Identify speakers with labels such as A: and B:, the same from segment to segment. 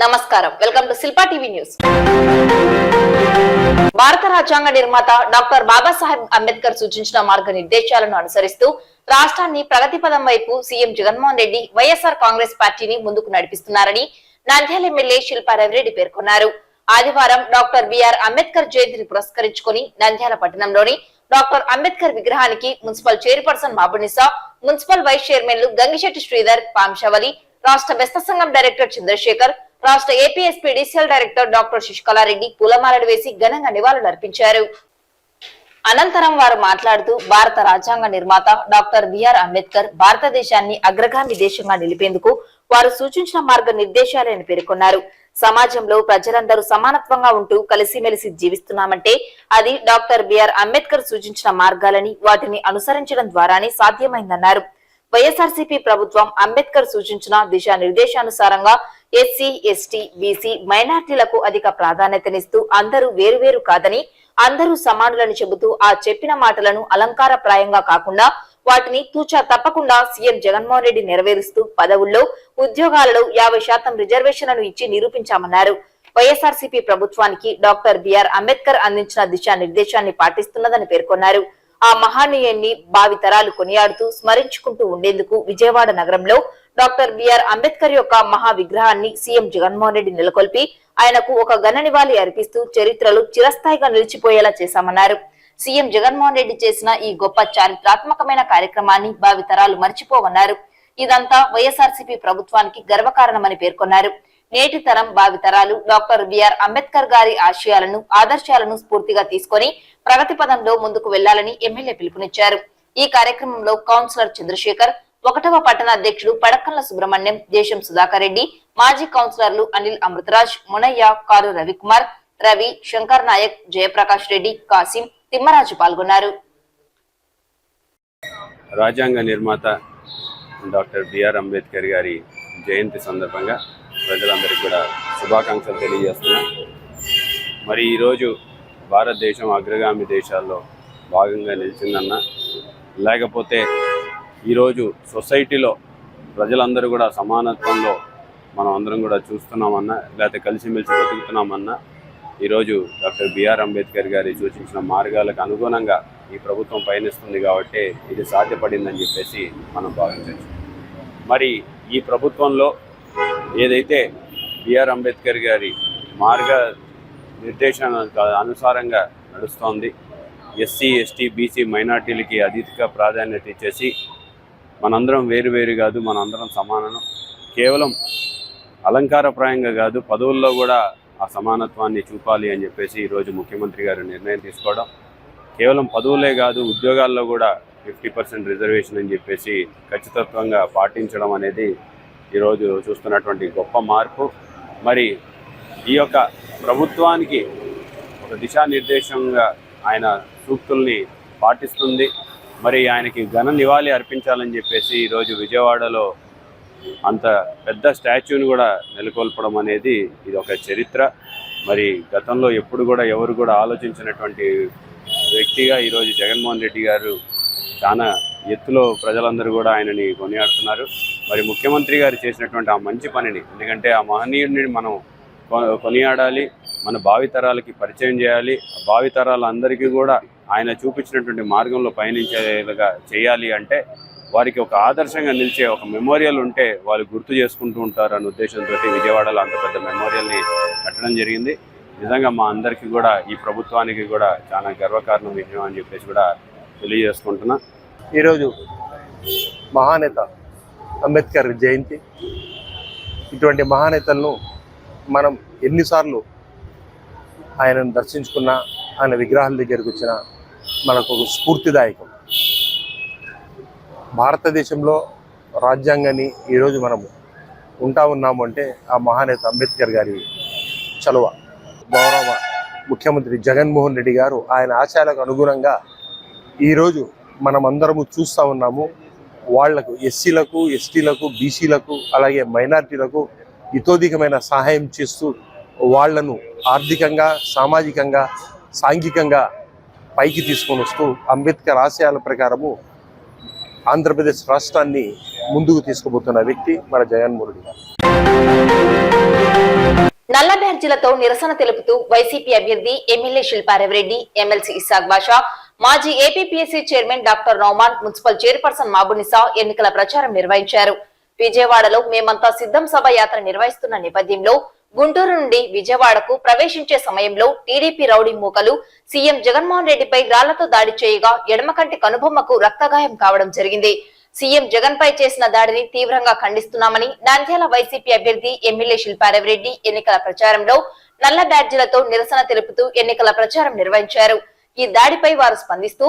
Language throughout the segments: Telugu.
A: నమస్కారం, welcome to Shilpa TV news. భారత రాజ్యాంగ నిర్మాత డాక్టర్ బాబాసాహెబ్ అంబేద్కర్ సూచించిన మార్గనిర్దేశాలను అనుసరిస్తూ రాష్ట్రాన్ని ప్రగతి పదం వైపు సీఎం జగన్మోహన్ రెడ్డి వైఎస్ఆర్ కాంగ్రెస్ పార్టీని ముందుకు నడిపిస్తున్నారని నంద్యాల ఎమ్మెల్యే శిల్పా రవిరెడ్డి పేర్కొన్నారు. ఆదివారం డాక్టర్ బిఆర్ అంబేద్కర్ జయంతిని పురస్కరించుకుని నంద్యాల పట్టణంలోని డాక్టర్ అంబేద్కర్ విగ్రహానికి మున్సిపల్ చైర్పర్సన్ బాబునిసా, మున్సిపల్ వైస్ చైర్మన్లు గంగిశెట్టి శ్రీధర్, పాంశవలి, రాష్ట్ర బెస్త సంఘం డైరెక్టర్ చంద్రశేఖర్, రాష్ట్ర APSP DCL director doctor Sasikala Reddy పూలమాలలు వేసి ఘనంగా నివాళులర్పించారు. అనంతరం వారు మాట్లాడుతూ భారత రాజ్యాంగ నిర్మాత డాక్టర్ బిఆర్ అంబేద్కర్ భారతదేశాన్ని అగ్రగామి దేశంగా నిలిపేందుకు వారు సూచించిన మార్గనిర్దేశాలని పేర్కొన్నారు. సమాజంలో ప్రజలందరూ సమానత్వంగా ఉంటూ కలిసిమెలిసి జీవిస్తున్నామంటే అది డాక్టర్ బిఆర్ అంబేద్కర్ సూచించిన మార్గాలని వాటిని అనుసరించడం ద్వారానే సాధ్యమైందన్నారు. వైఎస్ఆర్సీపీ ప్రభుత్వం అంబేద్కర్ సూచించిన దిశానిర్దేశానుసారంగా ఎస్సీ, ఎస్టీ, బీసీ, మైనార్టీలకు అధిక ప్రాధాన్యతనిస్తూ అందరూ వేరువేరు కాదని అందరూ సమానులని చెబుతూ ఆ చెప్పిన మాటలను అలంకారప్రాయంగా కాకుండా వాటిని తూచా తప్పకుండా సీఎం జగన్మోహన్ రెడ్డి నెరవేరుస్తూ పదవుల్లో, ఉద్యోగాలలో 50% రిజర్వేషన్లను ఇచ్చి నిరూపించామన్నారు. వైఎస్ఆర్సీపీ ప్రభుత్వానికి డాక్టర్ బిఆర్ అంబేద్కర్ అందించిన దిశానిర్దేశాన్ని పాటిస్తున్నదని పేర్కొన్నారు. ఆ మహానీయుణ్ణి భావితరాలు కొనియాడుతూ స్మరించుకుంటూ ఉండేందుకు విజయవాడ నగరంలో డాక్టర్ బిఆర్ అంబేద్కర్ యొక్క మహా విగ్రహాన్ని సీఎం జగన్మోహన్ రెడ్డి నెలకొల్పి ఆయనకు ఒక ఘన నివాళి అర్పిస్తూ చరిత్రలో చిరస్థాయిగా నిలిచిపోయేలా చేశామన్నారు. సీఎం జగన్మోహన్ రెడ్డి చేసిన ఈ గొప్ప చారిత్రాత్మకమైన కార్యక్రమాన్ని భావితరాలు మర్చిపోవన్నారు. ఇదంతా వైఎస్ఆర్సీపీ ప్రభుత్వానికి గర్వకారణమని పేర్కొన్నారు. నేటి తరం భావితరాలు డాక్టర్ బిఆర్ అంబేద్కర్ గారి ఆశయాలను, ఆదర్శాలను స్ఫూర్తిగా తీసుకొని ప్రగతి పదంలో ముందుకు వెళ్లాలని ఎమ్మెల్యే పిలుపునిచ్చారు. ఈ కార్యక్రమంలో కౌన్సిలర్ చంద్రశేఖర్, 1వ పట్టణ అధ్యక్షుడు పడక్కల సుబ్రహ్మణ్యం, దేశం సుధాకర్ రెడ్డి, మాజీ కౌన్సిలర్లు అనిల్ అమృతరాజ్, మునయ్య, కారు రవికుమార్, రవి, శంకర్ నాయక్, జయప్రకాష్ రెడ్డి, కాసిం, తిమ్మరాజు పాల్గొన్నారు.
B: రాజ్యాంగ నిర్మాత డాక్టర్ బిఆర్ అంబేద్కర్ గారి జయంతి సందర్భంగా ప్రజలందరికీ కూడా శుభాకాంక్షలు తెలియజేస్తున్నా. మరి ఈరోజు భారతదేశం అగ్రగామి దేశాల్లో భాగంగా నిలిచిందన్నా, లేకపోతే ఈరోజు సొసైటీలో ప్రజలందరూ కూడా సమానత్వంలో మనం అందరం కూడా చూస్తున్నామన్నా, లేకపోతే కలిసిమెలిసి బతుకుతున్నామన్నా, ఈరోజు డాక్టర్ బిఆర్ అంబేద్కర్ గారి సూచించిన మార్గాలకు అనుగుణంగా ఈ ప్రభుత్వం పయనిస్తుంది కాబట్టి ఇది సాధ్యపడిందని చెప్పేసి మనం భావించవచ్చు. మరి ఈ ప్రభుత్వంలో ఏదైతే బిఆర్ అంబేద్కర్ గారి మార్గ నిర్దేశన అనుసారంగా నడుస్తోంది, ఎస్సీ, ఎస్టీ, బీసీ, మైనార్టీలకి అధిక ప్రాధాన్యత ఇచ్చేసి మనందరం వేరు కాదు, మనందరం సమానం, కేవలం అలంకారప్రాయంగా కాదు పదవుల్లో కూడా ఆ సమానత్వాన్ని చూపాలి అని చెప్పేసి ఈరోజు ముఖ్యమంత్రి గారు నిర్ణయం తీసుకోవడం, కేవలం పదవులే కాదు ఉద్యోగాల్లో కూడా 50% రిజర్వేషన్ అని చెప్పేసి ఖచ్చితత్వంగా పాటించడం అనేది ఈరోజు చూస్తున్నటువంటి గొప్ప మార్పు. మరి ఈ యొక్క ప్రభుత్వానికి ఒక దిశానిర్దేశంగా ఆయన సూక్తుల్ని పాటిస్తుంది. మరి ఆయనకి ఘన నివాళి అర్పించాలని చెప్పేసి ఈరోజు విజయవాడలో అంత పెద్ద స్టాచ్యూని కూడా నెలకొల్పడం అనేది ఇది ఒక చరిత్ర. మరి గతంలో ఎప్పుడు కూడా ఎవరు కూడా ఆలోచించినటువంటి వ్యక్తిగా ఈరోజు జగన్మోహన్ రెడ్డి గారు చాలా ఎత్తులో ప్రజలందరూ కూడా ఆయనని కొనియాడుతున్నారు. మరి ముఖ్యమంత్రి గారు చేసినటువంటి ఆ మంచి పనిని, ఎందుకంటే ఆ మహనీయుడిని మనం కొనియాడాలి, మన భావితరాలకి పరిచయం చేయాలి, భావితరాలందరికీ కూడా ఆయన చూపించినటువంటి మార్గంలో పయనించేలాగా చేయాలి అంటే వారికి ఒక ఆదర్శంగా నిలిచే ఒక మెమోరియల్ ఉంటే వాళ్ళు గుర్తు చేసుకుంటూ ఉంటారు అనే ఉద్దేశంతో విజయవాడలో అంత పెద్ద మెమోరియల్ని కట్టడం జరిగింది. నిజంగా మా అందరికీ కూడా ఈ ప్రభుత్వానికి కూడా చాలా గర్వకారణం విషయం అని చెప్పేసి కూడా తెలియజేసుకుంటున్నా.
C: ఈరోజు మహానేత అంబేద్కర్ జయంతి. ఇటువంటి మహానేతలను మనం ఎన్నిసార్లు ఆయనను దర్శించుకున్నా, ఆయన విగ్రహాల దగ్గరికి వచ్చినా మనకు ఒక స్ఫూర్తిదాయకం. భారతదేశంలో రాజ్యాంగాన్ని ఈరోజు మనము ఉన్నాము అంటే ఆ మహానేత అంబేద్కర్ గారి చలువ. గౌరవ ముఖ్యమంత్రి జగన్మోహన్ రెడ్డి గారు ఆయన ఆశయాలకు అనుగుణంగా ఈరోజు మనమందరము చూస్తూ ఉన్నాము. వాళ్లకు ఎస్సీలకు, ఎస్టీలకు, బీసీలకు, అలాగే మైనార్టీలకు ఇతోధికమైన సహాయం చేస్తూ వాళ్లను ఆర్థికంగా, సామాజికంగా, సాంఘికంగా పైకి తీసుకొని వస్తూ అంబేద్కర్ ఆశయాల ప్రకారము ఆంధ్రప్రదేశ్ రాష్ట్రాన్ని ముందుకు తీసుకుపోతున్న వ్యక్తి మన జగన్మోహన్ రెడ్డి గారు.
A: నల్ల బ్యాడ్జీలతో నిరసన తెలుపుతూ వైసీపీ అభ్యర్థి ఎమ్మెల్యే శిల్పారెడ్డి, ఎమ్మెల్సీ ఇస్సాక్ బాషా, మాజీ APPSC chairman doctor Nauman, municipal chairperson Mabunisa ఎన్నికల ప్రచారం నిర్వహించారు. విజయవాడలో మేమంతా సిద్ధం సభ యాత్ర నిర్వహిస్తున్న నేపథ్యంలో గుంటూరు నుండి విజయవాడకు ప్రవేశించే సమయంలో టీడీపీ రౌడీ మూకలు సీఎం జగన్మోహన్ రెడ్డిపై రాళ్లతో దాడి చేయగా ఎడమకంటి కనుబొమ్మకు రక్తగాయం కావడం జరిగింది. సీఎం జగన్ పై చేసిన దాడిని తీవ్రంగా ఖండిస్తున్నామని నంద్యాల వైసీపీ అభ్యర్థి ఎమ్మెల్యే శిల్పారెడ్డి ఎన్నికల ప్రచారంలో నల్ల బ్యాడ్జీలతో నిరసన తెలుపుతూ ఎన్నికల ప్రచారం నిర్వహించారు. ఈ దాడిపై వారు స్పందిస్తూ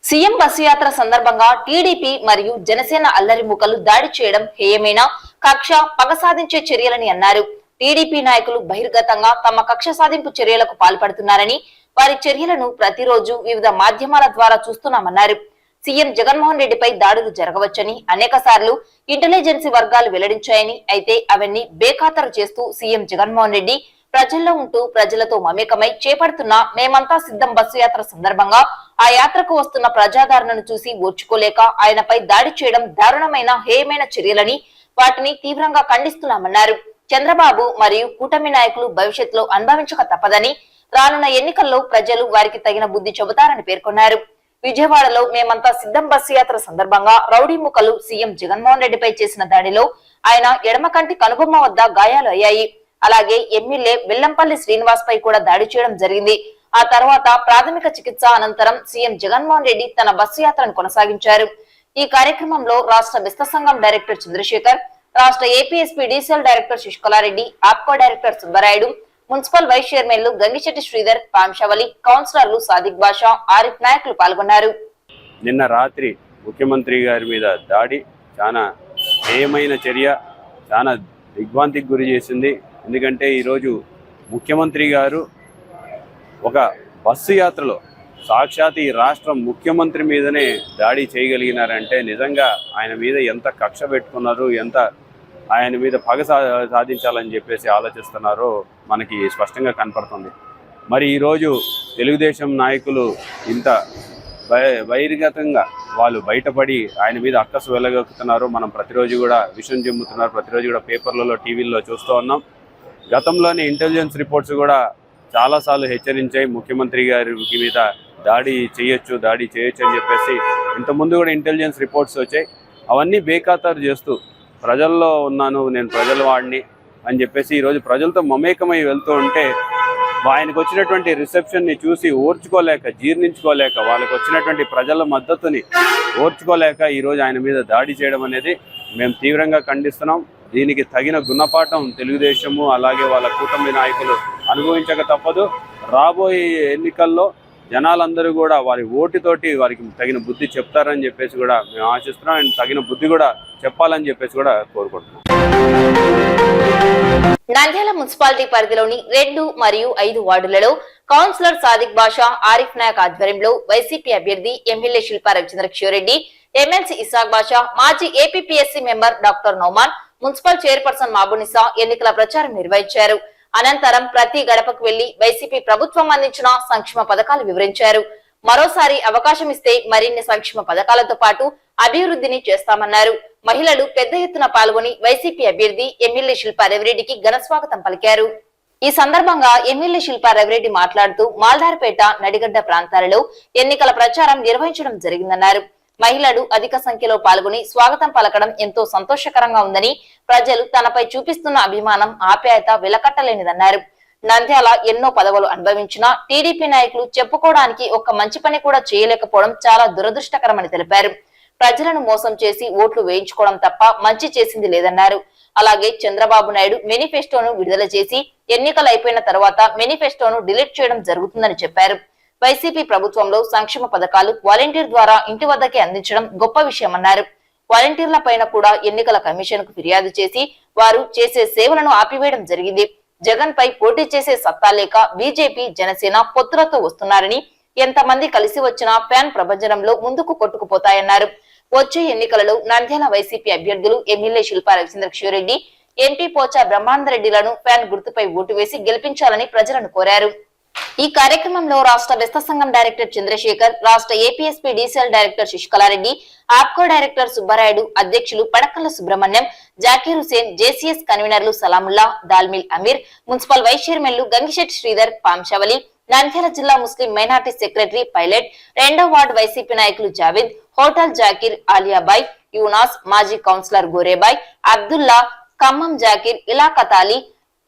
A: సీఎం బస్సు యాత్ర సందర్భంగా టీడీపీ మరియు జనసేన అల్లరి మూకలు దాడి చేయడం హేయమైన కక్ష పగ సాధించే చర్యలని అన్నారు. టీడీపీ నాయకులు బహిర్గతంగా తమ కక్ష సాధింపు చర్యలకు పాల్పడుతున్నారని, వారి చర్యలను ప్రతిరోజు వివిధ మాధ్యమాల ద్వారా చూస్తున్నామన్నారు. సీఎం జగన్మోహన్ రెడ్డిపై దాడులు జరగవచ్చని అనేక సార్లు ఇంటెలిజెన్సీ వర్గాలు వెల్లడించాయని, అయితే అవన్నీ బేఖాతరు చేస్తూ సీఎం జగన్మోహన్ రెడ్డి ప్రజల్లో ఉంటూ ప్రజలతో మమేకమై చేపడుతున్న మేమంతా సిద్ధం బస్సు యాత్ర సందర్భంగా ఆ యాత్రకు వస్తున్న ప్రజాదరణను చూసి ఓర్చుకోలేక ఆయనపై దాడి చేయడం దారుణమైన హేయమైన చర్యలని, వాటిని తీవ్రంగా ఖండిస్తున్నామన్నారు. చంద్రబాబు మరియు కూటమి నాయకులు భవిష్యత్తులో అనుభవించక తప్పదని, రానున్న ఎన్నికల్లో ప్రజలు వారికి తగిన బుద్ధి చెబుతారని పేర్కొన్నారు. విజయవాడలో మేమంతా సిద్ధం బస్సు యాత్ర సందర్భంగా రౌడీ ముఖలు సీఎం జగన్మోహన్ రెడ్డిపై చేసిన దాడిలో ఆయన ఎడమకంటి కనుబొమ్మ వద్ద గాయాలు అయ్యాయి. అలాగే ఎమ్మెల్యే వెల్లంపల్లి శ్రీనివాస్ పై కూడా దాడి చేయడం జరిగింది. ఆ తర్వాత ప్రాథమిక చికిత్స అనంతరం సీఎం జగన్మోహన్ రెడ్డి తన బస్సు యాత్రను కొనసాగించారు. ఈ కార్యక్రమంలో రాష్ట్ర విస్త సంఘం డైరెక్టర్ చంద్రశేఖర్, రాష్ట్ర APSP DCL director Shushkala Reddy, Apco director Subbarayudu, municipal vice చైర్మన్లు గంగిశెట్టి శ్రీధర్, పాంశవలి, కౌన్సిలర్లు సాదిక్ బాషా, ఆరిఫ్ నాయకులు పాల్గొన్నారు.
B: నిన్న రాత్రి ముఖ్యమంత్రి గారి మీద దాడి చాలా హేయమైన చర్య, చాలా దిగ్భ్రాంతికి గురి చేసింది. ఎందుకంటే ఈరోజు ముఖ్యమంత్రి గారు ఒక బస్సు యాత్రలో సాక్షాత్ ఈ రాష్ట్రం ముఖ్యమంత్రి మీదనే దాడి చేయగలిగినారంటే నిజంగా ఆయన మీద ఎంత కక్ష పెట్టుకున్నారు, ఎంత ఆయన మీద పగ సాధించాలని చెప్పేసి ఆలోచిస్తున్నారో మనకి స్పష్టంగా కనపడుతుంది. మరి ఈరోజు తెలుగుదేశం నాయకులు ఇంత బహిర్గతంగా వాళ్ళు బయటపడి ఆయన మీద అక్కసు వెళ్ళగలుగుతున్నారు. మనం ప్రతిరోజు కూడా విషయం చెమ్ముతున్నారు, ప్రతిరోజు కూడా పేపర్లలో టీవీల్లో చూస్తూ ఉన్నాం. గతంలోని ఇంటెలిజెన్స్ రిపోర్ట్స్ కూడా చాలాసార్లు హెచ్చరించాయి ముఖ్యమంత్రి గారి మీద దాడి చేయొచ్చు అని చెప్పేసి. ఇంతకుముందు కూడా ఇంటెలిజెన్స్ రిపోర్ట్స్ వచ్చాయి. అవన్నీ బేఖాతరు చేస్తూ ప్రజల్లో ఉన్నాను, నేను ప్రజల వాడిని అని చెప్పేసి ఈరోజు ప్రజలతో మమేకమై వెళ్తూ ఉంటే ఆయనకు వచ్చినటువంటి రిసెప్షన్ని చూసి ఓర్చుకోలేక, జీర్ణించుకోలేక, వాళ్ళకు వచ్చినటువంటి ప్రజల మద్దతుని ఓర్చుకోలేక ఈరోజు ఆయన మీద దాడి చేయడం అనేది మేము తీవ్రంగా ఖండిస్తున్నాం. దీనికి తగిన గుణపాఠం తెలుగుదేశము అలాగే వాళ్ళ కూటమి నాయకులు అనుభవించక తప్పదు. రాబోయే ఎన్నికల్లో జనాలందరూ కూడా వారి ఓటుతోటి వారికి తగిన బుద్ధి చెప్తారని చెప్పేసి కూడా మేము ఆశిస్తున్నాం. అండ్ తగిన బుద్ధి కూడా చెప్పాలని చెప్పేసి కూడా కోరుకుంటున్నాం.
A: నంద్యాల మున్సిపాలిటీ పరిధిలోని 2 మరియు 5 వార్డులలో కౌన్సిలర్ సాదిక్ బాషా, ఆరిఫ్ నాయక్ ఆధ్వర్యంలో వైసీపీ అభ్యర్థి ఎమ్మెల్యే శిల్పారెడ్డి, ఎమ్మెల్సీ ఇస్సాక్ బాషా, మాజీ APPSC member doctor Nauman, municipal chairperson Mabunisa ఎన్నికల ప్రచారం నిర్వహించారు. అనంతరం ప్రతి గడపకు వెళ్లి వైసీపీ ప్రభుత్వం అందించిన సంక్షేమ పథకాలు వివరించారు. మరోసారి అవకాశం ఇస్తే మరిన్ని సంక్షేమ పథకాలతో పాటు అభివృద్ధిని చేస్తామన్నారు. మహిళలు పెద్ద ఎత్తున పాల్గొని వైసీపీ అభ్యర్థి ఎమ్మెల్యే శిల్పారెడ్డికి ఘన స్వాగతం పలికారు. ఈ సందర్భంగా ఎమ్మెల్యే శిల్పారెడ్డి మాట్లాడుతూ మాల్దార్పేట, నడిగడ్డ ప్రాంతాలలో ఎన్నికల ప్రచారం నిర్వహించడం జరిగిందన్నారు. మహిళలు అధిక సంఖ్యలో పాల్గొని స్వాగతం పలకడం ఎంతో సంతోషకరంగా ఉందని, ప్రజలు తనపై చూపిస్తున్న అభిమానం, ఆప్యాయత వెలకట్టలేనిదన్నారు. నంద్యాల ఎన్నో పదవులు అనుభవించిన టీడీపీ నాయకులు చెప్పుకోవడానికి ఒక్క మంచి పని కూడా చేయలేకపోవడం చాలా దురదృష్టకరమని తెలిపారు. ప్రజలను మోసం చేసి ఓట్లు వేయించుకోవడం తప్ప మంచి చేసింది లేదన్నారు. అలాగే చంద్రబాబు నాయుడు మేనిఫెస్టోను విడుదల చేసి ఎన్నికలు అయిపోయిన తర్వాత మేనిఫెస్టోను డిలీట్ చేయడం జరుగుతుందని చెప్పారు. వైసీపీ ప్రభుత్వంలో సంక్షేమ పథకాలు వాలంటీర్ ద్వారా ఇంటి వద్దకే అందించడం గొప్ప విషయమన్నారు. వాలంటీర్ల పైన కూడా ఎన్నికల కమిషన్ కు ఫిర్యాదు చేసి వారు చేసే సేవలను ఆపివేయడం జరిగింది. జగన్ పై పోటీ చేసే సత్తా లేక బీజేపీ, జనసేన పొత్తులతో వస్తున్నారని, ఎంతమంది కలిసి వచ్చినా ఫ్యాన్ ప్రభంజనంలో ముందుకు కొట్టుకుపోతాయన్నారు. వచ్చే ఎన్నికలలో నంద్యాల వైసీపీ అభ్యర్థులు ఎమ్మెల్యే శిల్పారెడ్డి, ఎంపీ పోచా బ్రహ్మానందరెడ్డిలను ఫ్యాన్ గుర్తుపై ఓటు వేసి గెలిపించాలని ప్రజలను కోరారు. ఈ కార్యక్రమంలో రాష్ట్ర బెస్త సంఘం డైరెక్టర్ చంద్రశేఖర్, రాష్ట్ర APSP DCL director Sasikala Reddy, Apco director Subbarayudu, అధ్యక్షులు పడకల్ల సుబ్రహ్మణ్యం, జాకీర్ హుసేన్, జేసీఎస్ కన్వీనర్లు సలాముల్లా, దాల్మిల్ అమీర్, మున్సిపల్ వైస్ చైర్మన్లు గంగిశెట్టి శ్రీధర్, పాంశవలి, నంద్యాల జిల్లా ముస్లిం మైనార్టీ సెక్రటరీ పైలట్, 2వ వార్డు వైసీపీ నాయకులు జావేద్, హోటల్ జాకీర్, ఆలియాబాయ్, యూనాస్, మాజీ కౌన్సిలర్ గోరేబాయ్, అబ్దుల్లా, ఖమ్మం జాకీర్, ఇలాఖత్ అలీ,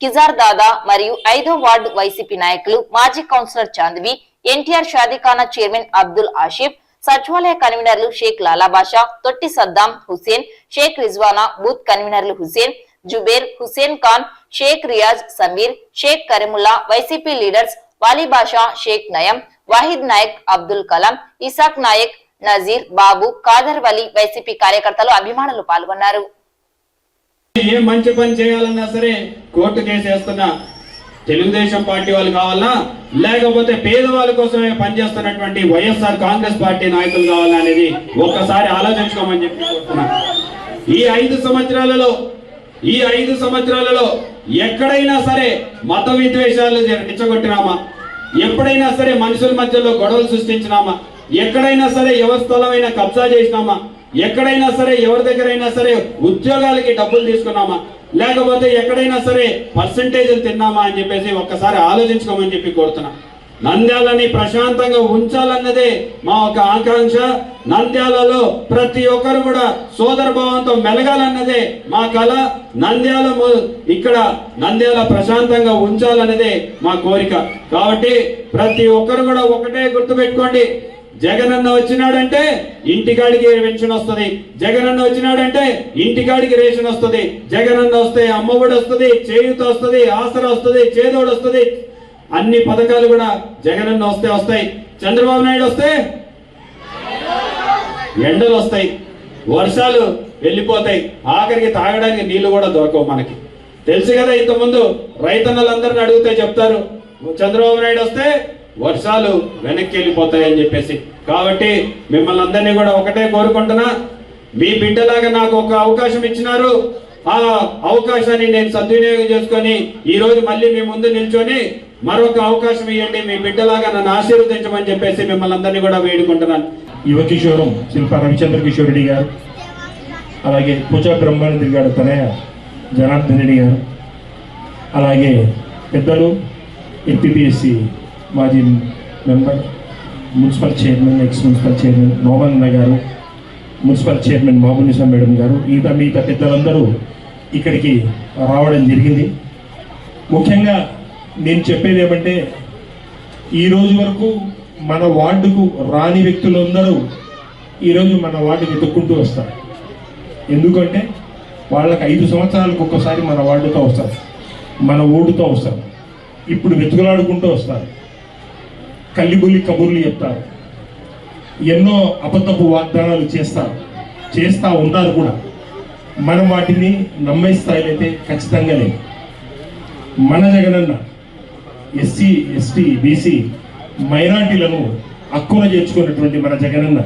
A: కిజార్ దాదా మరియు 5వ వార్డు వైసీపీ నాయకులు, మాజీ councillor Chandvi, NTR Shadikhana chairman Abdul Ashif, సచివాలయ కన్వీనర్లు షేక్ లాలాబాషా, తొట్టి సద్దాం హుసేన్, షేక్ రిజ్వానా, బూత్ కన్వీనర్లు హుసేన్, జుబేర్, హుసేన్ ఖాన్, షేక్ రియాజ్, సమీర్, షేక్ కరీముల్లా, వైసీపీ లీడర్స్ వాలీబాషా, షేక్ నయం, వాహిద్ నాయక్, అబ్దుల్ కలాం, ఇసాక్ నాయక్, నజీర్, బాబు, కాదర్ వలి, వైసీపీ కార్యకర్తలు, అభిమానులు పాల్గొన్నారు.
D: ఏ మంచి పని చేయాలన్నా సరే కోర్టు కేసేస్తున్నా తెలుగుదేశం పార్టీ వాళ్ళు కావాలన్నా లేకపోతే పేదవాళ్ళ కోసమే పనిచేస్తున్నటువంటి వైఎస్ఆర్ కాంగ్రెస్ పార్టీ నాయకులు కావాలా అనేది ఒక్కసారి ఆలోచించుకోమని చెప్పి కోరుతున్నా. ఈ 5 సంవత్సరాలలో ఎక్కడైనా సరే మత విద్వేషాలు రెచ్చగొట్టినామా? ఎప్పుడైనా సరే మనుషుల మధ్యలో గొడవలు సృష్టించినామా? ఎక్కడైనా సరే ఎవరి స్థలమైనా కబ్జా చేసినామా? ఎక్కడైనా సరే ఎవరి దగ్గరైనా సరే ఉద్యోగాలకి డబ్బులు తీసుకున్నామా? లేకపోతే ఎక్కడైనా సరే పర్సంటేజ్లు తిన్నామా అని చెప్పేసి ఒక్కసారి ఆలోచించుకోమని చెప్పి కోరుతున్నా. నంద్యాలని ప్రశాంతంగా ఉంచాలన్నదే మా ఒక ఆకాంక్ష. నంద్యాలలో ప్రతి ఒక్కరు కూడా సోదర భావంతో మెలగాలన్నదే మా కళ. నంద్యాల ప్రశాంతంగా ఉంచాలన్నదే మా కోరిక. కాబట్టి ప్రతి ఒక్కరు కూడా ఒకటే గుర్తుపెట్టుకోండి, జగనన్న వచ్చినాడంటే ఇంటికాడికి పెన్షన్ వస్తుంది, జగనన్న వచ్చినాడంటే ఇంటికాడికి రేషన్ వస్తుంది, జగనన్న వస్తే అమ్మఒడి వస్తుంది, చేయూత వస్తుంది, ఆసరా వస్తుంది, చేదోడు వస్తుంది, అన్ని పథకాలు కూడా జగనన్న వస్తే వస్తాయి. చంద్రబాబు నాయుడు వస్తే ఎండలు వస్తాయి, వర్షాలు వెళ్ళిపోతాయి, ఆఖరికి తాగడానికి నీళ్లు కూడా దొరకవు. మనకి తెలుసు కదా, ఇంతకుముందు రైతన్నలందరిని అడిగితే చెప్తారు చంద్రబాబు నాయుడు వస్తే వర్షాలు వెనక్కి వెళ్ళిపోతాయి అని చెప్పేసి. కాబట్టి మిమ్మల్ని అందరినీ కూడా ఒకటే కోరుకుంటున్నా, మీ బిడ్డలాగా నాకు ఒక అవకాశం ఇచ్చినారు, ఆ అవకాశాన్ని నేను సద్వినియోగం చేసుకొని ఈ రోజు మళ్ళీ మీ ముందు నిల్చొని మరొక అవకాశం ఇవ్వండి, మీ బిడ్డలాగా నన్ను ఆశీర్వదించమని చెప్పేసి మిమ్మల్ని అందరినీ కూడా వేడుకుంటున్నాను.
E: యువ కిషోరం శిల్ప రవిచంద్ర కిషోర్ రెడ్డి గారు, అలాగే పూజా బ్రహ్మానంద గారు తనయ జనార్దన్ రెడ్డి గారు, అలాగే పెద్దలు ఎంపీపీఎస్సి మాజీ member, municipal chairman, X municipal chairman Mohan గారు, మున్సిపల్ చైర్మన్ మహబూనిసా మేడం గారు, మిగతా పెద్దలందరూ ఇక్కడికి రావడం జరిగింది. ముఖ్యంగా నేను చెప్పేది ఏమంటే, ఈరోజు వరకు మన వార్డుకు రాని వ్యక్తులందరూ ఈరోజు మన వార్డుకి వెతుక్కుంటూ వస్తారు. ఎందుకంటే వాళ్ళకి 5 సంవత్సరాలకు ఒక్కసారి మన వార్డుతో వస్తారు, మన ఓటుతో వస్తారు. ఇప్పుడు వెతుకులాడుకుంటూ వస్తారు, కల్లిబుల్లి కబుర్లు చెప్తారు, ఎన్నో అబద్ధపు వాగ్దానాలు చేస్తూ ఉన్నారు కూడా. మనం వాటిని నమ్మే స్థాయిలో అయితే ఖచ్చితంగా లేదు. మన జగనన్న ఎస్సీ, ఎస్టీ, బీసీ మైనార్టీలను హక్కున చేర్చుకున్నటువంటి మన జగనన్న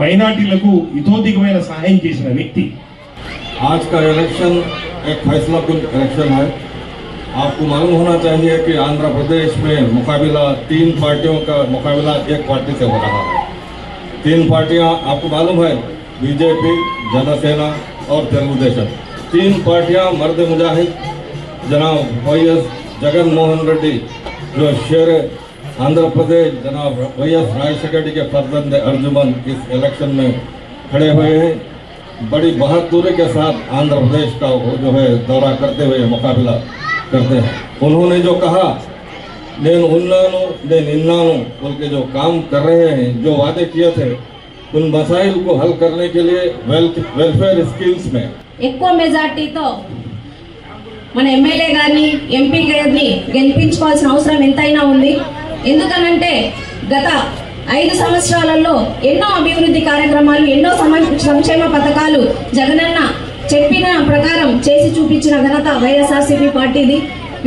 E: మైనార్టీలకు ఇతోధికమైన సహాయం చేసిన వ్యక్తి.
F: आज का इलेक्शन एक फैसला कुन इलेक्शन है। आपको मालूम होना चाहिए कि आंध्र प्रदेश में मुकाबला 3 पार्टियों का मुकाबला एक पार्टी से हो रहा है। 3 पार्टियां आपको मालूम है, बीजेपी, जनसेना और तेलुगुदेशम। 3 पार्टियां मर्द मुजाहिद जनाब वाईएस जगन मोहन रेड्डी, जो शेर आंध्र प्रदेश जनाब वाईएस राजशेखर रेड्डी के फर्जंद अर्जुमन इस इलेक्शन में खड़े हुए हैं। बड़ी बहादुरी के साथ आंध्र प्रदेश का जो है दौरा करते हुए मुकाबला करते हैं। उन्होंने जो कहा నేను ఉన్నాను నేను इन्नानु बोल के जो काम कर रहे हैं, जो वादे किए थे, उन मसाइल को हल करने के लिए वेलफेयर स्कीम्स में
G: ఎక్కువ మెజార్టీతో మన ఎమ్మెల్యే గారిని, ఎంపీ గారిని గెలిపించుకోవాల్సిన అవసరం ఎంతైనా ఉంది. ఎందుకనంటే గత 5 సంవత్సరాలలో ఎన్నో అభివృద్ధి కార్యక్రమాలు, ఎన్నో సంక్షేమ పథకాలు జగనన్న చెప్పిన ప్రకారం చేసి చూపించిన ఘనత వైఎస్ఆర్సీపీ పార్టీది.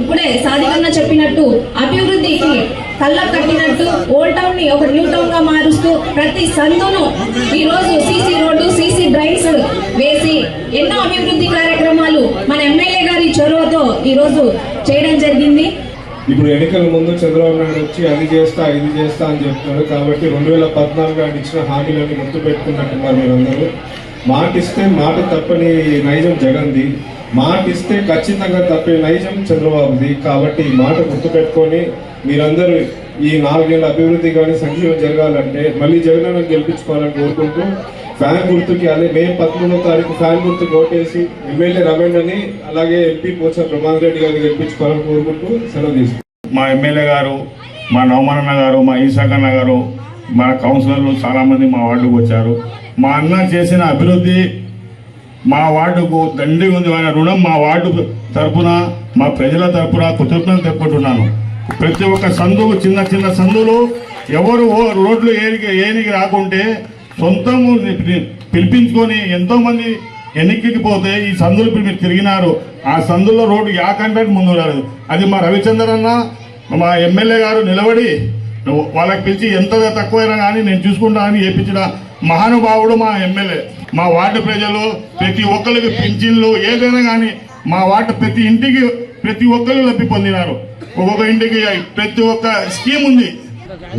G: ఇప్పుడే సాధికన్న చెప్పినట్టు అభివృద్ధికి కళ్ళ కట్టినట్టు ఓల్డ్ టౌన్ ని ఒక న్యూ టౌన్ గా మారుస్తూ ప్రతి సందును ఈ రోజు సీసీ రోడ్డు, సీసీ డ్రైన్స్ వేసి ఎన్నో అభివృద్ధి కార్యక్రమాలు మన ఎమ్మెల్యే గారి చొరవతో ఈ రోజు చేయడం జరిగింది.
F: ఇప్పుడు ఎన్నికల ముందు చంద్రబాబు నాయుడు వచ్చి అది చేస్తా ఇది చేస్తా అని చెప్తున్నారు. కాబట్టి 2014 ఆయన ఇచ్చిన హామీలన్నీ గుర్తుపెట్టుకున్నట్టున్నారు మీరందరూ. మాట ఇస్తే మాట తప్పని నైజం జగన్ది, మాట ఇస్తే ఖచ్చితంగా తప్పే నైజం చంద్రబాబుది. కాబట్టి ఈ మాట గుర్తుపెట్టుకొని మీరందరూ ఈ 4 ఏళ్ళ అభివృద్ధి కానీ సంక్షేమం జరగాలంటే మళ్ళీ జగన్ గెలిపించుకోవాలని కోరుకుంటూ ఫ్యాన్ గుర్తుకి అదే మే 13వ తారీఖు ఫ్యాన్ గుర్తుకు ఓటేసి ఎమ్మెల్యే రమేణ్ని అలాగే ఎంపీ పోచా ప్రభాకర్ రెడ్డి గారిని గెలిపించుకోవాలని కోరుకుంటూ సెలవు తీసుకుంటాం.
E: మా ఎమ్మెల్యే గారు, మా నవమరణ గారు, మా ఈశాకన్న గారు, మా కౌన్సిలర్లు చాలామంది మా వార్డుకు వచ్చారు. మా అన్న చేసిన అభివృద్ధి మా వార్డుకు దండి ఉంది. ఆయన రుణం మా వార్డు తరఫున, మా ప్రజల తరఫున కృతజ్ఞతలు చెప్పుకుంటున్నాను. ప్రతి ఒక్క సందు, చిన్న చిన్న సందులు ఎవరు రోడ్లు ఏనికి రాకుంటే సొంతము పిలిపించుకొని ఎంతోమంది ఎన్నికకి పోతే ఈ సందులు మీరు తిరిగినారు. ఆ సందుల్లో రోడ్డు యాకంటే ముందు రాలేదు. అది మా రవిచంద్ర అన్న, మా ఎమ్మెల్యే గారు నిలబడి వాళ్ళకి పిలిచి ఎంత తక్కువైనా కానీ నేను చూసుకుంటా అని చేపించిన మహానుభావుడు మా ఎమ్మెల్యే. మా వార్డు ప్రజలు ప్రతి ఒక్కరికి పింఛన్లు ఏదైనా కానీ మా వార్డు ప్రతి ఇంటికి ప్రతి ఒక్కరు లబ్ధి పొందినారు. ఒక్కొక్క ఇంటికి ప్రతి ఒక్క స్కీమ్ ఉంది.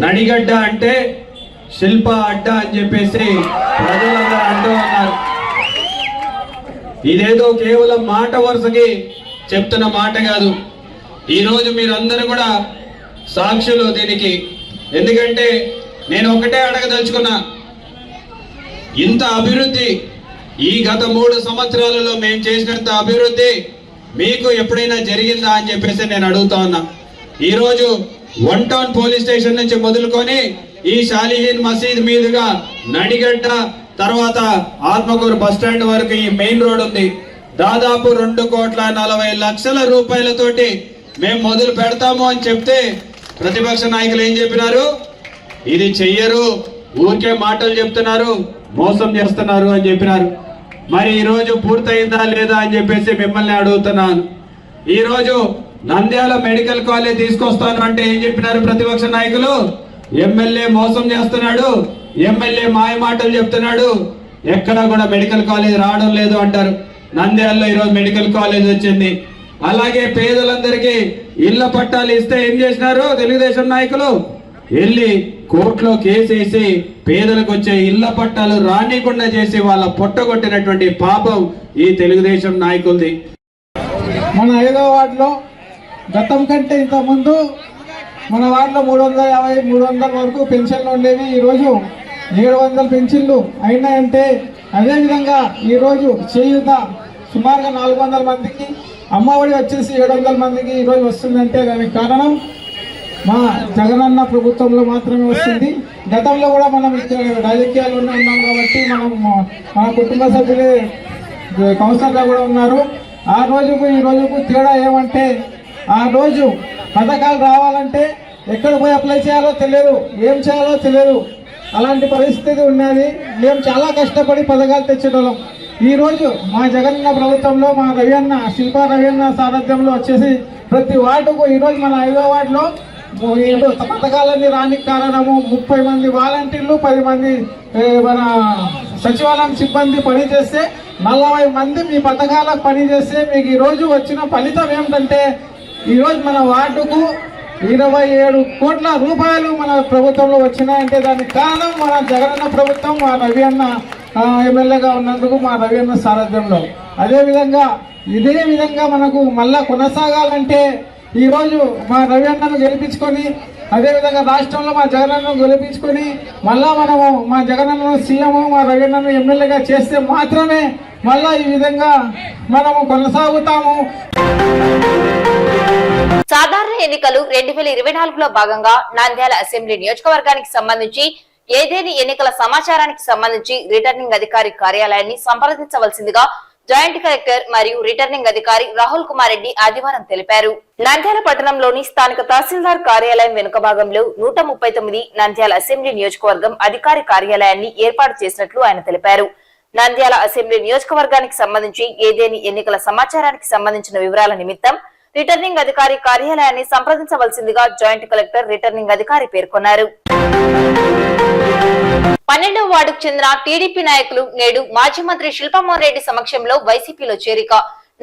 D: నడిగడ్డ అంటే శిల్ప అడ్డ అని చెప్పేసి ప్రజలందరూ అంటూ ఉన్నారు. ఇదేదో కేవలం మాట వరుసకి చెప్తున్న మాట కాదు. ఈరోజు మీరందరూ కూడా సాక్షులు దీనికి. ఎందుకంటే నేను ఒకటే అడగదలుచుకున్నా, ఇంత అభివృద్ధి ఈ గత 3 సంవత్సరాలలో మేము చేసినంత అభివృద్ధి మీకు ఎప్పుడైనా జరిగిందా అని చెప్పేసి నేను అడుగుతా ఉన్నా. ఈరోజు 1 టౌన్ పోలీస్ స్టేషన్ నుంచి మొదలుకొని ఈ షాలిహీన్ మసీద్ మీదుగా నడిగడ్డ, తర్వాత ఆత్మకూరు బస్ స్టాండ్ వరకు ఈ మెయిన్ రోడ్ ఉంది. దాదాపు 2,40,00,000 రూపాయలతోటి మేము మొదలు పెడతాము అని చెప్తే ప్రతిపక్ష నాయకులు ఏం చెప్పినారు? ఇది చెయ్యరు, ఊరికే మాటలు చెప్తున్నారు, మోసం చేస్తున్నారు అని చెప్పినారు. మరి ఈరోజు పూర్తయిందా లేదా అని చెప్పేసి మిమ్మల్ని అడుగుతున్నాను. ఈరోజు నంద్యాల మెడికల్ కాలేజ్ తీసుకొస్తాను అంటే ఏం చెప్పినారు ప్రతిపక్ష నాయకులు? ఎమ్మెల్యే మోసం చేస్తున్నాడు, ఎమ్మెల్యే మాయ మాటలు చెప్తున్నాడు, ఎక్కడా కూడా మెడికల్ కాలేజ్ రావడం లేదు అంటారు. నంద్యాలలో ఈరోజు మెడికల్ కాలేజ్ వచ్చింది. అలాగే పేదలందరికీ ఇళ్ల పట్టాలు ఇస్తే ఏం చేసినారు తెలుగుదేశం నాయకులు? వెళ్ళి కోర్టులో కేసేసి పేదలకు వచ్చే ఇళ్ల పట్టాలు రానికుండా చేసి వాళ్ళ పొట్టగొట్టినటువంటి పాపం ఈ తెలుగుదేశం నాయకులది.
H: మన 5వ వార్డులో గతం కంటే ఇంతకుముందు మన వార్డులో 350, 300 వరకు పెన్షన్లు ఉండేవి. ఈరోజు 700 పెన్షన్లు అయినాయంటే, అదేవిధంగా ఈరోజు చేయూత సుమారుగా 400 మందికి, అమ్మఒడి వచ్చేసి 700 మందికి ఈరోజు వస్తుందంటే దానికి కారణం మా జగనన్న ప్రభుత్వంలో మాత్రమే వస్తుంది. గతంలో కూడా మనం రాజకీయాల్లోనే ఉన్నాం కాబట్టి మన కుటుంబ సభ్యులే కౌన్సిలర్గా కూడా ఉన్నారు. ఆ రోజుకు ఈ రోజుకు తేడా ఏమంటే, ఆ రోజు పథకాలు రావాలంటే ఎక్కడ పోయి అప్లై చేయాలో తెలియదు, ఏం చేయాలో తెలియదు, అలాంటి పరిస్థితి ఉన్నది. మేము చాలా కష్టపడి పథకాలు తెచ్చేటోళ్ళం. ఈరోజు మా జగనన్న ప్రభుత్వంలో మా రవియన్న, శిల్పా రవియన్న సారథ్యంలో వచ్చేసి ప్రతి వార్డుకు ఈరోజు మన 5వ వార్డులో పథకాలన్నీ రానికి కారణము 30 మంది వాలంటీర్లు, 10 మంది మన సచివాలయం సిబ్బంది పనిచేస్తే 40 మంది మీ పథకాలకు పనిచేస్తే మీకు ఈరోజు వచ్చిన ఫలితం ఏమిటంటే, ఈరోజు మన వార్డుకు 27 కోట్ల రూపాయలు మన ప్రభుత్వంలో వచ్చినాయంటే దానికి కారణం మన జగనన్న ప్రభుత్వం, మా రవియన్న ఎమ్మెల్యేగా ఉన్నందుకు, మా రవియన్న సారథ్యంలో. అదేవిధంగా ఇదే విధంగా మనకు మళ్ళా కొనసాగాలంటే ఈరోజు మా రవియన్నను గెలిపించుకొని, అదేవిధంగా రాష్ట్రంలో మా జగనన్నను గెలిపించుకొని మళ్ళా మనము మా జగనన్నను సీఎం, మా రవియన్నను ఎమ్మెల్యేగా చేస్తే మాత్రమే మళ్ళా ఈ విధంగా మనము కొనసాగుతాము.
A: సాధారణ ఎన్నికలు 2024లో భాగంగా నంద్యాల అసెంబ్లీ నియోజకవర్గానికి సంబంధించి ఏదేని ఎన్నికల సమాచారానికి సంబంధించి రిటర్నింగ్ అధికారి కార్యాలయాన్ని సంప్రదించవలసిందిగా జాయింట్ కలెక్టర్ మరియు రిటర్నింగ్ అధికారి రాహుల్ కుమార్ రెడ్డి ఆదివారం తెలిపారు. నంద్యాల పట్టణంలోని స్థానిక తహసీల్దార్ కార్యాలయం వెనుక భాగంలో 139 నంద్యాల అసెంబ్లీ నియోజకవర్గం అధికారి కార్యాలయాన్ని ఏర్పాటు చేసినట్లు ఆయన తెలిపారు. నంద్యాల అసెంబ్లీ నియోజకవర్గానికి సంబంధించి ఏదేని ఎన్నికల సమాచారానికి సంబంధించిన వివరాల నిమిత్తం రిటర్నింగ్ అధికారి కార్యాలయాన్ని సంప్రదించవలసిందిగా జాయింట్ కలెక్టర్ రిటర్నింగ్ అధికారి పేర్కొన్నారు. 12వ వార్డుకు చెందిన టీడీపీ నాయకులు నేడు మాజీ మంత్రి శిల్పా మోహన్ రెడ్డి సమక్షంలో వైసీపీలో చేరిక.